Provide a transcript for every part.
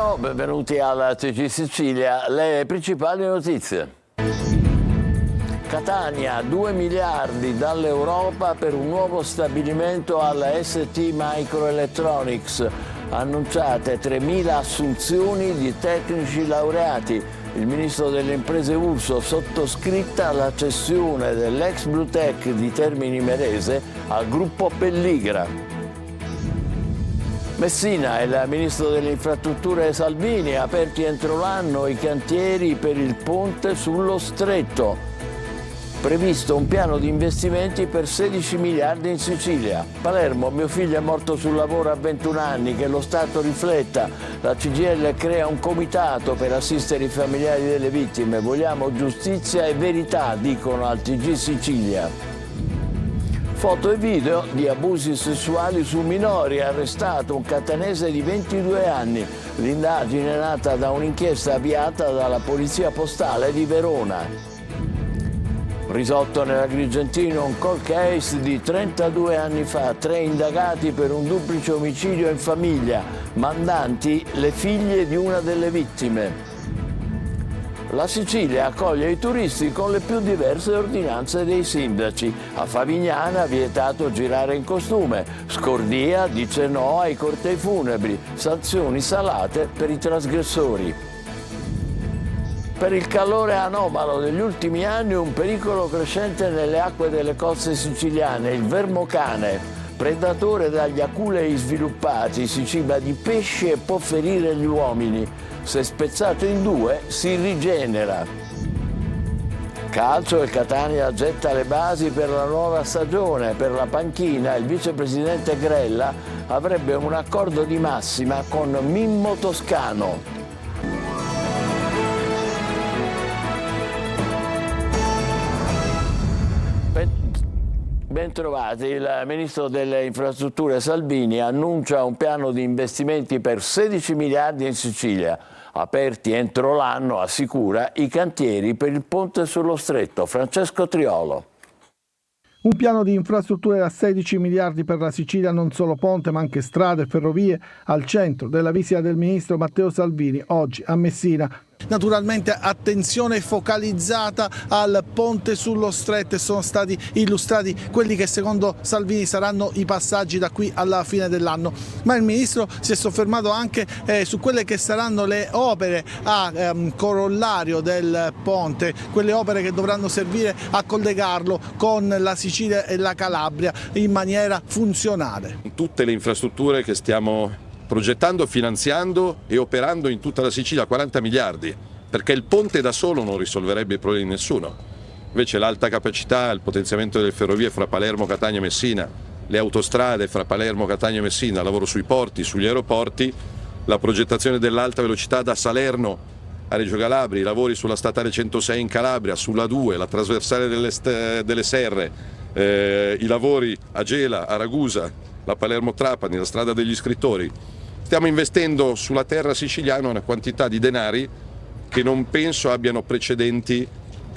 Buongiorno, benvenuti alla TG Sicilia. Le principali notizie. Catania, 2 miliardi dall'Europa per un nuovo stabilimento alla ST Microelectronics. Annunciate 3.000 assunzioni di tecnici laureati. Il ministro delle imprese Urso sottoscritta la cessione dell'ex Bluetech di Termini Imerese al gruppo Pelligra. Messina e il ministro delle infrastrutture Salvini, aperti entro l'anno i cantieri per il ponte sullo Stretto. Previsto un piano di investimenti per 16 miliardi in Sicilia. Palermo, mio figlio è morto sul lavoro a 21 anni, che lo Stato rifletta. La CGIL crea un comitato per assistere i familiari delle vittime. Vogliamo giustizia e verità, dicono al TG Sicilia. Foto e video di abusi sessuali su minori, arrestato un catanese di 22 anni. L'indagine è nata da un'inchiesta avviata dalla Polizia Postale di Verona. Risolto nell'Agrigentino un cold case di 32 anni fa, 3 indagati per un duplice omicidio in famiglia, mandanti le figlie di una delle vittime. La Sicilia accoglie i turisti con le più diverse ordinanze dei sindaci. A Favignana vietato girare in costume, Scordia dice no ai cortei funebri, sanzioni salate per i trasgressori. Per il calore anomalo degli ultimi anni un pericolo crescente nelle acque delle coste siciliane, il vermocane, predatore dagli aculei sviluppati, si ciba di pesci e può ferire gli uomini. Se spezzato in due si rigenera. Calcio, il Catania getta le basi per la nuova stagione. Per la panchina il vicepresidente Grella avrebbe un accordo di massima con Mimmo Toscano. Bentrovati, il ministro delle infrastrutture Salvini annuncia un piano di investimenti per 16 miliardi in Sicilia, aperti entro l'anno, assicura, i cantieri per il ponte sullo Stretto. Francesco Triolo. Un piano di infrastrutture da 16 miliardi per la Sicilia, non solo ponte ma anche strade e ferrovie, al centro della visita del ministro Matteo Salvini oggi a Messina. Naturalmente attenzione focalizzata al ponte sullo Stretto e sono stati illustrati quelli che secondo Salvini saranno i passaggi da qui alla fine dell'anno, ma il ministro si è soffermato anche su quelle che saranno le opere a corollario del ponte, quelle opere che dovranno servire a collegarlo con la Sicilia e la Calabria in maniera funzionale. Tutte le infrastrutture che stiamo progettando, finanziando e operando in tutta la Sicilia, 40 miliardi, perché il ponte da solo non risolverebbe i problemi di nessuno. Invece l'alta capacità, il potenziamento delle ferrovie fra Palermo, Catania e Messina, le autostrade fra Palermo, Catania e Messina, lavoro sui porti, sugli aeroporti, la progettazione dell'alta velocità da Salerno a Reggio Calabria, i lavori sulla statale 106 in Calabria, sulla 2, la trasversale delle Serre, i lavori a Gela, a Ragusa, la Palermo-Trapani, la strada degli scrittori. Stiamo investendo sulla terra siciliana una quantità di denari che non penso abbiano precedenti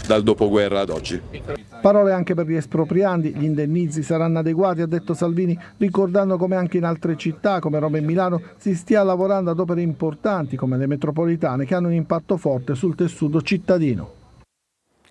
dal dopoguerra ad oggi. Parole anche per gli espropriandi, gli indennizi saranno adeguati, ha detto Salvini, ricordando come anche in altre città come Roma e Milano si stia lavorando ad opere importanti come le metropolitane che hanno un impatto forte sul tessuto cittadino.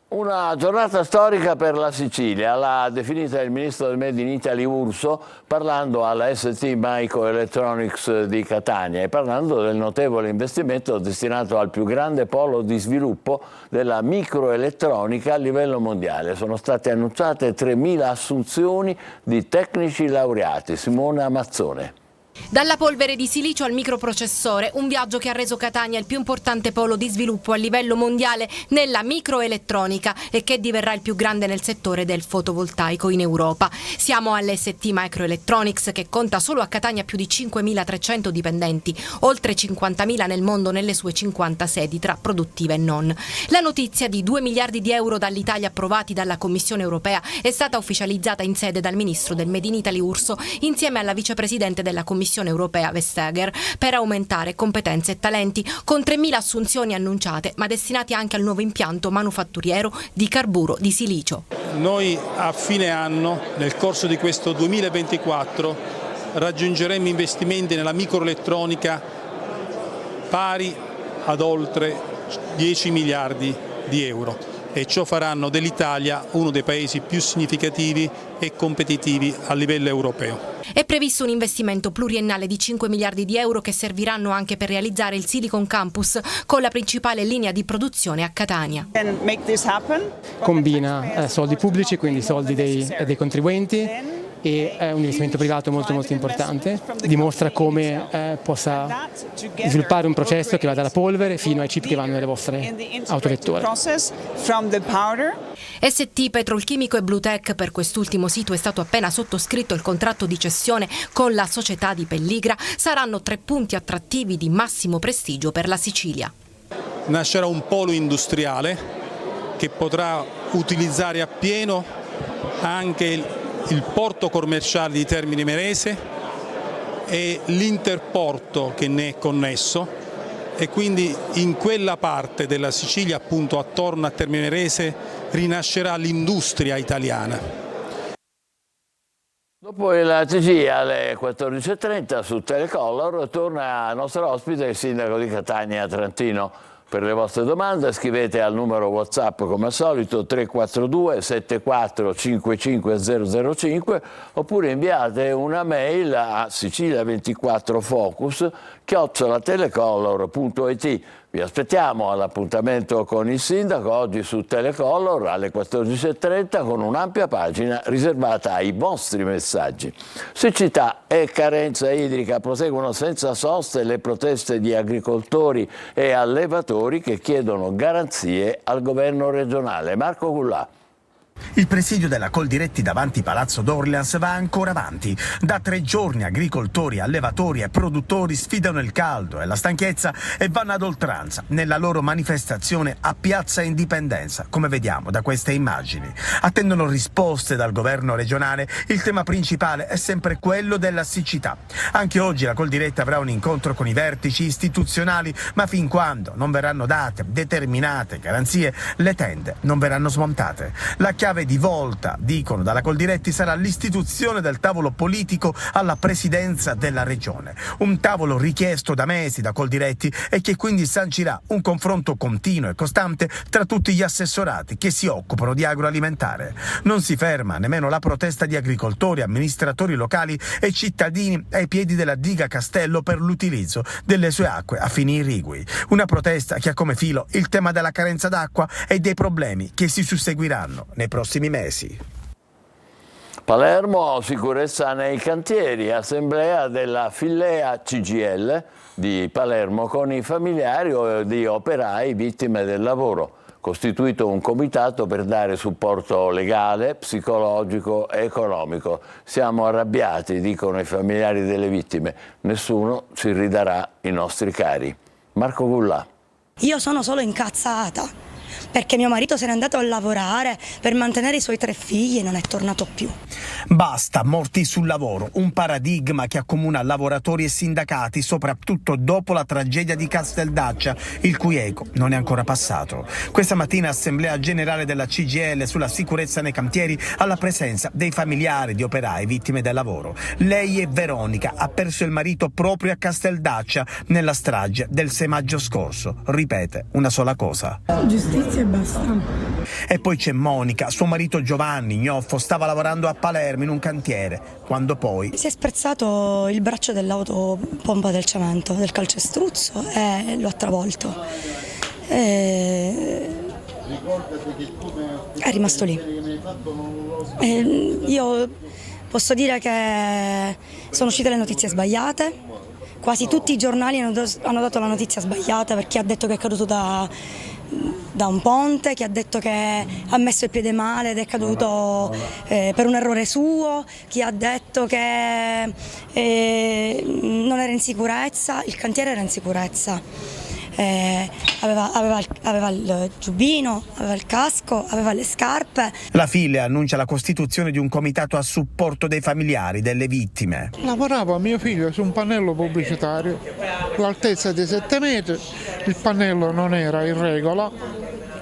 Una giornata storica per la Sicilia, l'ha definita il ministro del Made in Italy Urso parlando alla ST Microelectronics di Catania e parlando del notevole investimento destinato al più grande polo di sviluppo della microelettronica a livello mondiale. Sono state annunciate 3.000 assunzioni di tecnici laureati. Simona Mazzone. Dalla polvere di silicio al microprocessore, un viaggio che ha reso Catania il più importante polo di sviluppo a livello mondiale nella microelettronica e che diverrà il più grande nel settore del fotovoltaico in Europa. Siamo all'ST Microelectronics che conta solo a Catania più di 5.300 dipendenti, oltre 50.000 nel mondo nelle sue 50 sedi tra produttive e non. La notizia di 2 miliardi di euro dall'Italia approvati dalla Commissione europea è stata ufficializzata in sede dal ministro del Made in Italy Urso insieme alla vicepresidente della Commissione europea Vestager per aumentare competenze e talenti con 3.000 assunzioni annunciate ma destinati anche al nuovo impianto manufatturiero di carburo di silicio. Noi a fine anno, nel corso di questo 2024, raggiungeremo investimenti nella microelettronica pari ad oltre 10 miliardi di euro, e ciò faranno dell'Italia uno dei paesi più significativi e competitivi a livello europeo. È previsto un investimento pluriennale di 5 miliardi di euro che serviranno anche per realizzare il Silicon Campus, con la principale linea di produzione a Catania. Combina soldi pubblici, quindi soldi dei contribuenti, e un investimento privato molto importante, dimostra come possa sviluppare un processo che va dalla polvere fino ai chip che vanno nelle vostre autovetture. ST, Petrolchimico e Bluetech. Per quest'ultimo sito è stato appena sottoscritto il contratto di cessione con la società di Pelligra. Saranno 3 punti attrattivi di massimo prestigio per la Sicilia. Nascerà un polo industriale che potrà utilizzare appieno anche il porto commerciale di Termini Imerese e l'interporto che ne è connesso, e quindi in quella parte della Sicilia, appunto attorno a Termini Imerese, rinascerà l'industria italiana. Dopo la TG alle 14.30 su Telecolor torna il nostro ospite, il sindaco di Catania Trantino. Per le vostre domande scrivete al numero WhatsApp come al solito 342 74 55 005 oppure inviate una mail a sicilia24focus@telecolor.it. Vi aspettiamo all'appuntamento con il sindaco oggi su Telecolor alle 14.30 con un'ampia pagina riservata ai vostri messaggi. Siccità e carenza idrica, proseguono senza soste le proteste di agricoltori e allevatori che chiedono garanzie al governo regionale. Marco Cullà. Il presidio della Coldiretti davanti Palazzo d'Orleans va ancora avanti. Da 3 giorni agricoltori, allevatori e produttori sfidano il caldo e la stanchezza e vanno ad oltranza nella loro manifestazione a Piazza Indipendenza, come vediamo da queste immagini. Attendono risposte dal governo regionale. Il tema principale è sempre quello della siccità. Anche oggi la Coldiretti avrà un incontro con i vertici istituzionali, ma fin quando non verranno date determinate garanzie, le tende non verranno smontate. La chiave di volta, dicono dalla Coldiretti, sarà l'istituzione del tavolo politico alla presidenza della regione. Un tavolo richiesto da mesi da Coldiretti e che quindi sancirà un confronto continuo e costante tra tutti gli assessorati che si occupano di agroalimentare. Non si ferma nemmeno la protesta di agricoltori, amministratori locali e cittadini ai piedi della diga Castello per l'utilizzo delle sue acque a fini irrigui. Una protesta che ha come filo il tema della carenza d'acqua e dei problemi che si susseguiranno nei prossimi mesi. Palermo, sicurezza nei cantieri, assemblea della Fillea CGIL di Palermo con i familiari di operai vittime del lavoro. Costituito un comitato per dare supporto legale, psicologico e economico. Siamo arrabbiati, dicono i familiari delle vittime. Nessuno ci ridarà i nostri cari. Marco Cullà. Io sono solo incazzata perché mio marito se n'è andato a lavorare per mantenere i suoi 3 figli e non è tornato più. Basta morti sul lavoro, un paradigma che accomuna lavoratori e sindacati, soprattutto dopo la tragedia di Casteldaccia, il cui eco non è ancora passato. Questa mattina assemblea generale della CGIL sulla sicurezza nei cantieri, alla presenza dei familiari di operai vittime del lavoro. Lei è Veronica, ha perso il marito proprio a Casteldaccia nella strage del 6 maggio scorso. Ripete una sola cosa: Giustizia e basta. E poi c'è Monica, suo marito Giovanni, ignoffo, stava lavorando a Palermo in un cantiere, quando poi Si è sprezzato il braccio dell'autopompa del cemento, del calcestruzzo, e lo ha travolto. È rimasto lì. Io posso dire che sono uscite le notizie sbagliate. Quasi tutti i giornali hanno dato la notizia sbagliata, perché ha detto che è caduto da un ponte, che ha detto che ha messo il piede male ed è caduto per un errore suo, chi ha detto che non era in sicurezza, il cantiere era in sicurezza. Aveva il giubbino, aveva il casco, aveva le scarpe. la figlia annuncia la costituzione di un comitato a supporto dei familiari delle vittime. Lavorava mio figlio su un pannello pubblicitario, l'altezza di 7 metri, il pannello non era in regola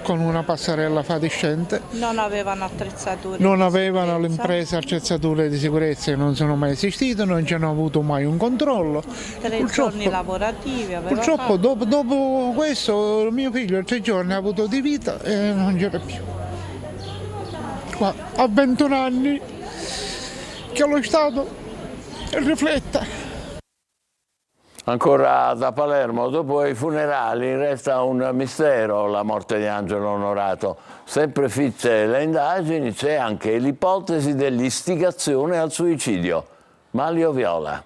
con una passerella fatiscente. Non avevano attrezzature. Non avevano le imprese attrezzature di sicurezza che non sono mai esistite, non ci hanno avuto mai un controllo. 3 giorni lavorativi aveva Purtroppo fatto. dopo questo mio figlio 3 giorni ha avuto di vita e non c'era più. Qua, a 21 anni che lo Stato rifletta. Ancora da Palermo, dopo i funerali resta un mistero la morte di Angelo Onorato. Sempre fitte le indagini, c'è anche l'ipotesi dell'istigazione al suicidio. Manlio Viola.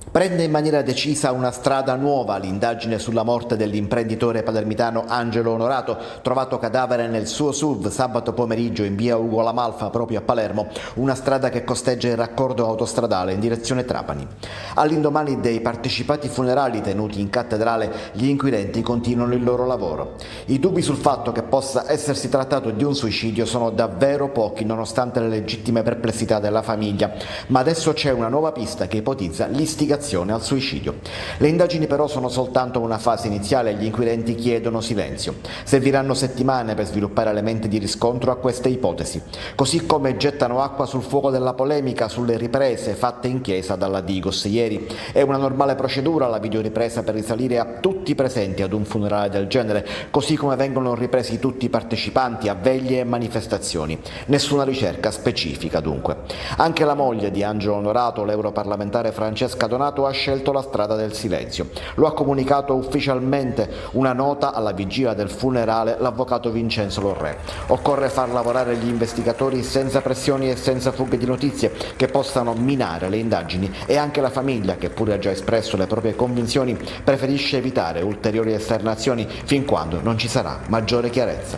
Prende in maniera decisa una strada nuova l'indagine sulla morte dell'imprenditore palermitano Angelo Onorato, trovato cadavere nel suo SUV sabato pomeriggio in via Ugo La Malfa, proprio a Palermo, una strada che costeggia il raccordo autostradale in direzione Trapani. All'indomani dei partecipati funerali tenuti in cattedrale, gli inquirenti continuano il loro lavoro. I dubbi sul fatto che possa essersi trattato di un suicidio sono davvero pochi, nonostante le legittime perplessità della famiglia, ma adesso c'è una nuova pista che ipotizza l'istigazione al suicidio. Le indagini però sono soltanto una fase iniziale e gli inquirenti chiedono silenzio. Serviranno settimane per sviluppare elementi di riscontro a queste ipotesi, così come gettano acqua sul fuoco della polemica sulle riprese fatte in chiesa dalla Digos ieri. È una normale procedura la videoripresa per risalire a tutti i presenti ad un funerale del genere, così come vengono ripresi tutti i partecipanti a veglie e manifestazioni. Nessuna ricerca specifica dunque. Anche la moglie di Angelo Onorato, l'europarlamentare Francesca Donato, ha scelto la strada del silenzio. Lo ha comunicato ufficialmente una nota alla vigilia del funerale l'avvocato Vincenzo Lorrè. Occorre far lavorare gli investigatori senza pressioni e senza fughe di notizie che possano minare le indagini, e anche la famiglia, che pure ha già espresso le proprie convinzioni, preferisce evitare ulteriori esternazioni fin quando non ci sarà maggiore chiarezza.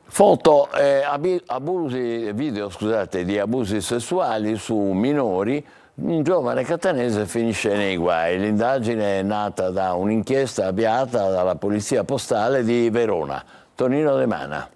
Foto e video di abusi sessuali su minori. Un giovane catanese finisce nei guai. L'indagine è nata da un'inchiesta avviata dalla Polizia Postale di Verona. Tonino De Mana.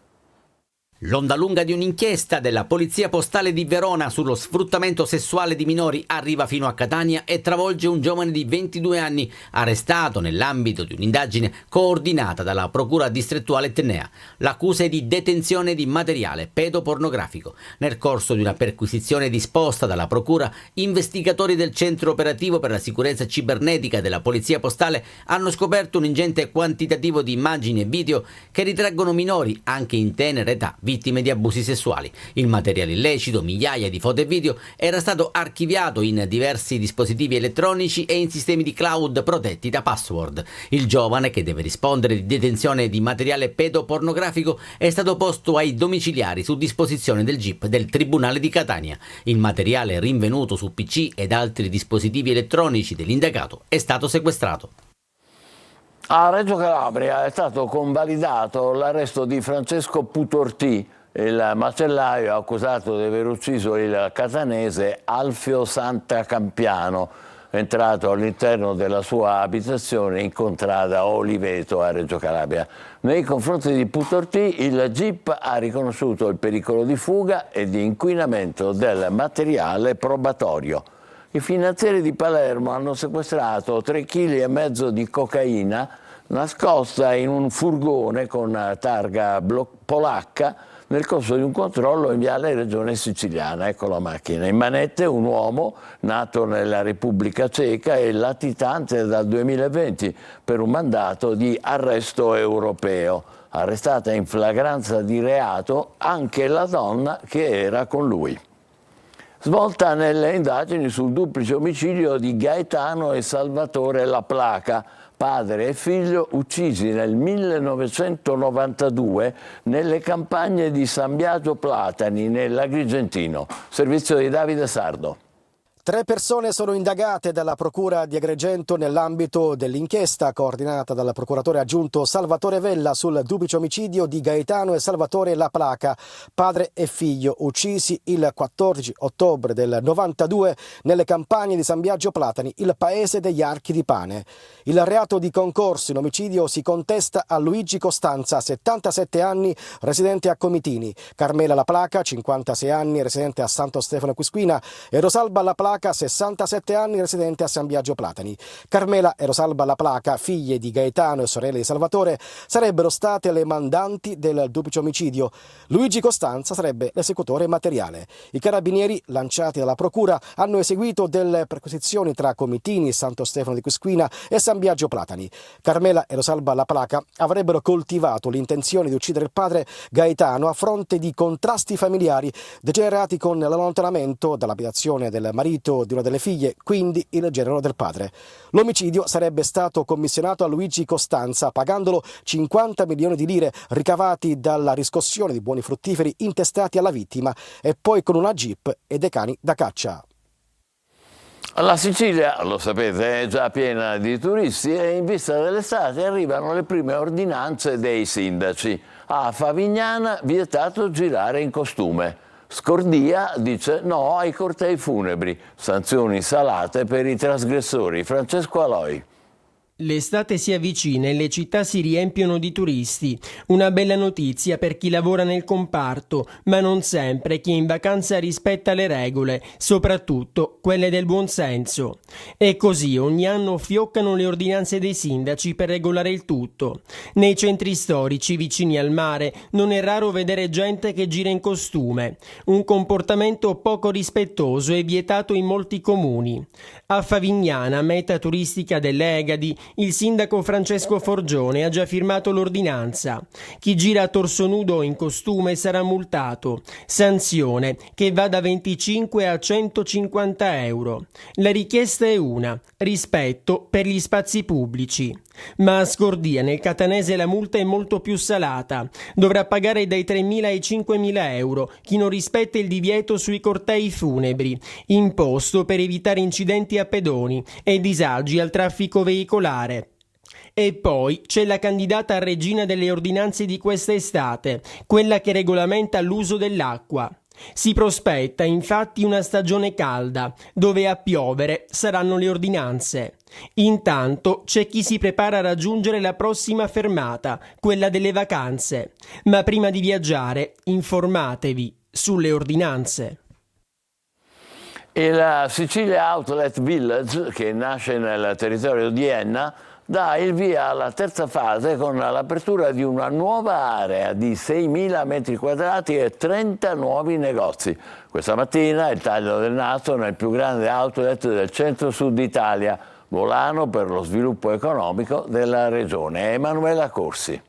L'onda lunga di un'inchiesta della Polizia Postale di Verona sullo sfruttamento sessuale di minori arriva fino a Catania e travolge un giovane di 22 anni arrestato nell'ambito di un'indagine coordinata dalla Procura distrettuale Etnea. L'accusa è di detenzione di materiale pedopornografico. Nel corso di una perquisizione disposta dalla Procura, investigatori del Centro Operativo per la Sicurezza Cibernetica della Polizia Postale hanno scoperto un ingente quantitativo di immagini e video che ritraggono minori, anche in tenera età, vittime di abusi sessuali. Il materiale illecito, migliaia di foto e video, era stato archiviato in diversi dispositivi elettronici e in sistemi di cloud protetti da password. Il giovane, che deve rispondere di detenzione di materiale pedopornografico, è stato posto ai domiciliari su disposizione del GIP del Tribunale di Catania. Il materiale rinvenuto su PC ed altri dispositivi elettronici dell'indagato è stato sequestrato. A Reggio Calabria è stato convalidato l'arresto di Francesco Putortì, il macellaio accusato di aver ucciso il catanese Alfio Santacampiano, entrato all'interno della sua abitazione in contrada Oliveto a Reggio Calabria. Nei confronti di Putortì il GIP ha riconosciuto il pericolo di fuga e di inquinamento del materiale probatorio. I finanzieri di Palermo hanno sequestrato 3,5 kg di cocaina nascosta in un furgone con targa polacca nel corso di un controllo in viale Regione Siciliana. Ecco la macchina. In manette un uomo nato nella Repubblica Ceca e latitante dal 2020 per un mandato di arresto europeo. Arrestata in flagranza di reato anche la donna che era con lui. Svolta nelle indagini sul duplice omicidio di Gaetano e Salvatore La Placa, padre e figlio uccisi nel 1992 nelle campagne di San Biagio Platani, nell'Agrigentino. Servizio di Davide Sardo. 3 persone sono indagate dalla Procura di Agrigento nell'ambito dell'inchiesta coordinata dal procuratore aggiunto Salvatore Vella sul duplice omicidio di Gaetano e Salvatore La Placa, padre e figlio, uccisi il 14 ottobre del 92 nelle campagne di San Biagio Platani, il paese degli Archi di Pane. Il reato di concorso in omicidio si contesta a Luigi Costanza, 77 anni, residente a Comitini, Carmela La Placa, 56 anni, residente a Santo Stefano Quisquina, e Rosalba La Placa, Placa, 67 anni, residente a San Biagio Platani. Carmela e Rosalba La Placa, figlie di Gaetano e sorelle di Salvatore, sarebbero state le mandanti del duplice omicidio. Luigi Costanza sarebbe l'esecutore materiale. I carabinieri, lanciati dalla procura, hanno eseguito delle perquisizioni tra Comitini, Santo Stefano di Quisquina e San Biagio Platani. Carmela e Rosalba La Placa avrebbero coltivato l'intenzione di uccidere il padre Gaetano a fronte di contrasti familiari degenerati con l'allontanamento dall'abitazione del marito di una delle figlie, quindi il genero del padre. L'omicidio sarebbe stato commissionato a Luigi Costanza, pagandolo 50 milioni di lire ricavati dalla riscossione di buoni fruttiferi intestati alla vittima, e poi con una jeep e dei cani da caccia. La Sicilia, lo sapete, è già piena di turisti e in vista dell'estate arrivano le prime ordinanze dei sindaci. A Favignana vietato girare in costume. Scordia dice no ai cortei funebri. Sanzioni salate per i trasgressori. Francesco Aloi. L'estate si avvicina e le città si riempiono di turisti. Una bella notizia per chi lavora nel comparto, ma non sempre chi è in vacanza rispetta le regole, soprattutto quelle del buon senso. E così ogni anno fioccano le ordinanze dei sindaci per regolare il tutto. Nei centri storici vicini al mare non è raro vedere gente che gira in costume, un comportamento poco rispettoso e vietato in molti comuni. A Favignana, meta turistica delle Egadi, il sindaco Francesco Forgione ha già firmato l'ordinanza. Chi gira a torso nudo o in costume sarà multato. Sanzione che va da 25 a 150 euro. La richiesta è una: rispetto per gli spazi pubblici. Ma a Scordia, nel catanese, la multa è molto più salata. Dovrà pagare dai 3.000 ai 5.000 euro chi non rispetta il divieto sui cortei funebri, imposto per evitare incidenti a pedoni e disagi al traffico veicolare. E poi c'è la candidata a regina delle ordinanze di questa estate, quella che regolamenta l'uso dell'acqua. Si prospetta infatti una stagione calda, dove a piovere saranno le ordinanze. Intanto c'è chi si prepara a raggiungere la prossima fermata, quella delle vacanze. Ma prima di viaggiare, informatevi sulle ordinanze. Il Sicilia Outlet Village, che nasce nel territorio di Enna, dà il via alla terza fase con l'apertura di una nuova area di 6.000 metri quadrati e 30 nuovi negozi. Questa mattina il taglio del nastro nel più grande outlet del centro-sud Italia, volano per lo sviluppo economico della regione. Emanuela Corsi.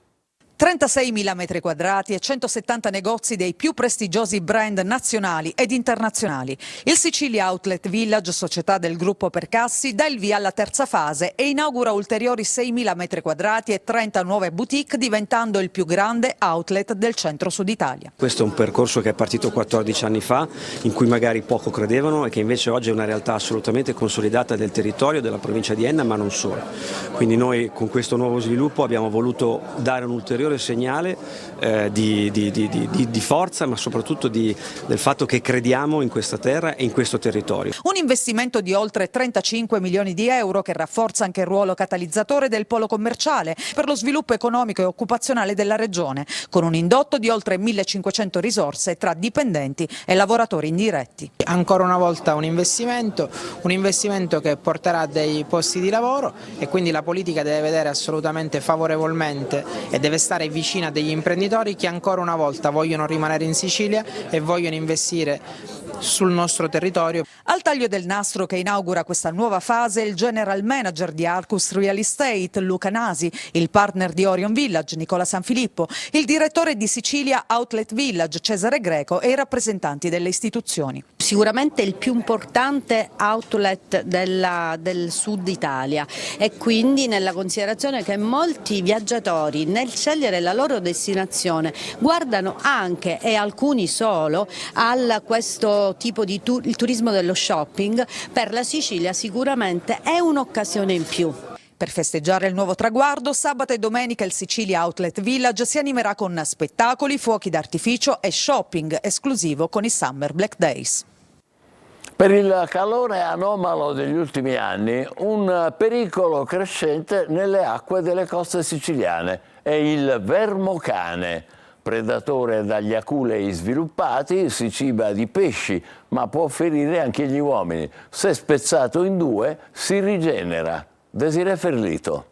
36.000 metri quadrati e 170 negozi dei più prestigiosi brand nazionali ed internazionali. Il Sicilia Outlet Village, società del gruppo Percassi, dà il via alla terza fase e inaugura ulteriori 6.000 metri quadrati e 30 nuove boutique, diventando il più grande outlet del centro-sud Italia. Questo è un percorso che è partito 14 anni fa, in cui magari poco credevano e che invece oggi è una realtà assolutamente consolidata del territorio, della provincia di Enna, ma non solo. Quindi noi con questo nuovo sviluppo abbiamo voluto dare un ulteriore segnale di forza, ma soprattutto del fatto che crediamo in questa terra e in questo territorio. Un investimento di oltre 35 milioni di euro che rafforza anche il ruolo catalizzatore del polo commerciale per lo sviluppo economico e occupazionale della regione, con un indotto di oltre 1.500 risorse tra dipendenti e lavoratori indiretti. Ancora una volta un investimento che porterà dei posti di lavoro, e quindi la politica deve vedere assolutamente favorevolmente e deve stare vicina degli imprenditori che ancora una volta vogliono rimanere in Sicilia e vogliono investire sul nostro territorio. Al taglio del nastro che inaugura questa nuova fase il general manager di Arcus Real Estate Luca Nasi, il partner di Orion Village Nicola Sanfilippo, il direttore di Sicilia Outlet Village Cesare Greco e i rappresentanti delle istituzioni. Sicuramente il più importante outlet del sud Italia, e quindi nella considerazione che molti viaggiatori nel scegliere la loro destinazione guardano anche, e alcuni solo, a questo tipo di il turismo dello shopping. Per la Sicilia sicuramente è un'occasione in più. Per festeggiare il nuovo traguardo, sabato e domenica il Sicilia Outlet Village si animerà con spettacoli, fuochi d'artificio e shopping esclusivo con i Summer Black Days. Per il calore anomalo degli ultimi anni, un pericolo crescente nelle acque delle coste siciliane è il vermocane. predatore dagli aculei sviluppati, si ciba di pesci, ma può ferire anche gli uomini. Se spezzato in due, si rigenera. Desirée Ferlito.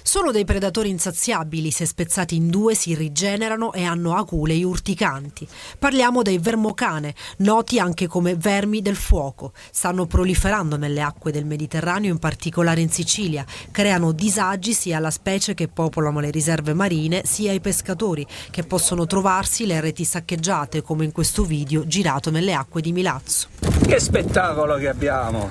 Sono dei predatori insaziabili, se spezzati in due si rigenerano e hanno aculei urticanti. Parliamo dei vermocane, noti anche come vermi del fuoco. Stanno proliferando nelle acque del Mediterraneo, in particolare in Sicilia. Creano disagi sia alla specie che popolano le riserve marine, sia ai pescatori, che possono trovarsi le reti saccheggiate, come in questo video girato nelle acque di Milazzo. Che spettacolo che abbiamo!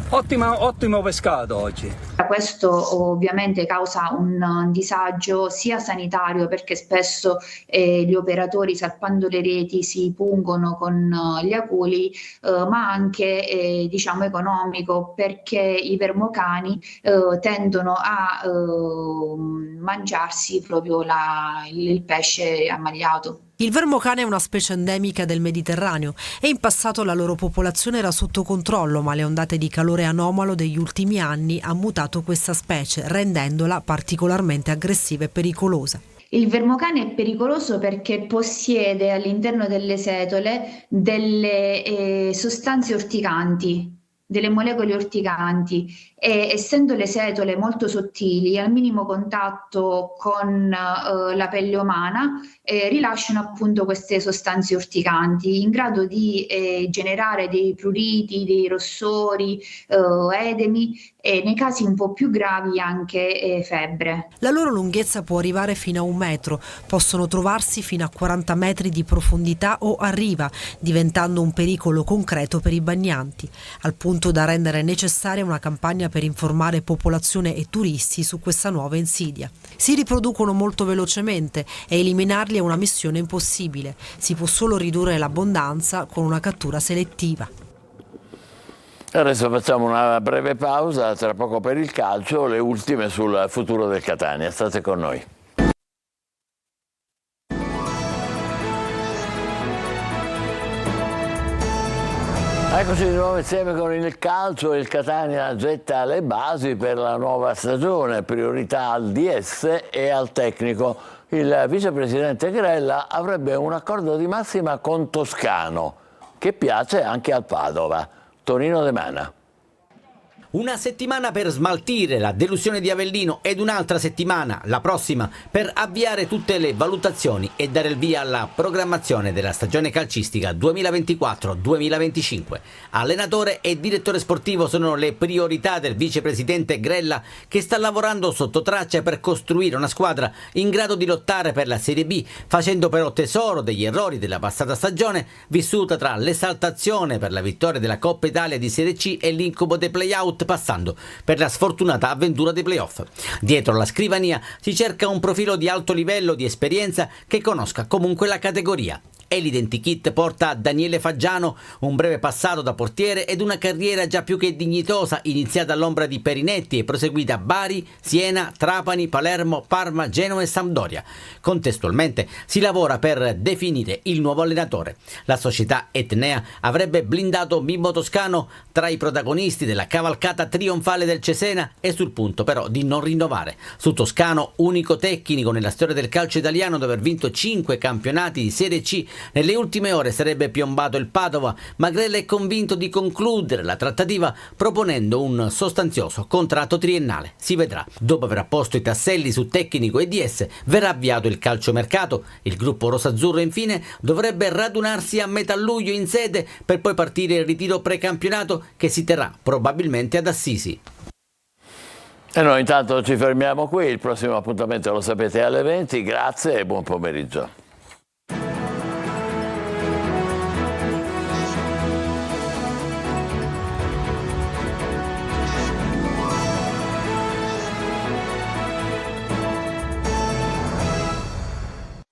Ottimo pescato oggi. Questo ovviamente causa un disagio sia sanitario, perché spesso gli operatori, salpando le reti, si pungono con gli aculi, ma anche diciamo economico, perché i vermocani tendono a mangiarsi proprio il pesce ammagliato. Il vermocane è una specie endemica del Mediterraneo e in passato la loro popolazione era sotto controllo, ma le ondate di calore anomalo degli ultimi anni hanno mutato questa specie, rendendola particolarmente aggressiva e pericolosa. Il vermocane è pericoloso perché possiede all'interno delle setole delle sostanze urticanti, delle molecole urticanti, e essendo le setole molto sottili, al minimo contatto con la pelle umana rilasciano appunto queste sostanze urticanti, in grado di generare dei pruriti, dei rossori, edemi e nei casi un po' più gravi anche febbre. La loro lunghezza può arrivare fino a 1 metro, possono trovarsi fino a 40 metri di profondità o a riva, diventando un pericolo concreto per i bagnanti, al punto da rendere necessaria una campagna per informare popolazione e turisti su questa nuova insidia. Si riproducono molto velocemente e eliminarli è una missione impossibile. Si può solo ridurre l'abbondanza con una cattura selettiva. Adesso facciamo una breve pausa, tra poco per il calcio, le ultime sul futuro del Catania. State con noi. Eccoci di nuovo insieme con il calcio. Il Catania getta le basi per la nuova stagione, priorità al DS e al tecnico. Il vicepresidente Grella avrebbe un accordo di massima con Toscano, che piace anche al Padova. Tonino De Mana. Una settimana per smaltire la delusione di Avellino ed un'altra settimana, la prossima, per avviare tutte le valutazioni e dare il via alla programmazione della stagione calcistica 2024-2025. Allenatore e direttore sportivo sono le priorità del vicepresidente Grella, che sta lavorando sotto traccia per costruire una squadra in grado di lottare per la Serie B, facendo però tesoro degli errori della passata stagione, vissuta tra l'esaltazione per la vittoria della Coppa Italia di Serie C e l'incubo dei play-out, passando per la sfortunata avventura dei playoff. Dietro la scrivania si cerca un profilo di alto livello di esperienza che conosca comunque la categoria. E l'identikit porta a Daniele Faggiano un breve passato da portiere ed una carriera già più che dignitosa, iniziata all'ombra di Perinetti e proseguita a Bari, Siena, Trapani, Palermo, Parma, Genova e Sampdoria. Contestualmente si lavora per definire il nuovo allenatore. La società Etnea avrebbe blindato Mimmo Toscano tra i protagonisti della cavalcata trionfale del Cesena e sul punto però di non rinnovare. Su Toscano, unico tecnico nella storia del calcio italiano ad aver vinto 5 campionati di Serie C, nelle ultime ore sarebbe piombato il Padova, ma Grella è convinto di concludere la trattativa proponendo un sostanzioso contratto triennale. Si vedrà. Dopo aver posto i tasselli su tecnico e DS, verrà avviato il calciomercato. Il gruppo rosazzurro infine dovrebbe radunarsi a metà luglio in sede per poi partire il ritiro precampionato che si terrà probabilmente ad Assisi. E noi intanto ci fermiamo qui, il prossimo appuntamento lo sapete alle 20, grazie e buon pomeriggio.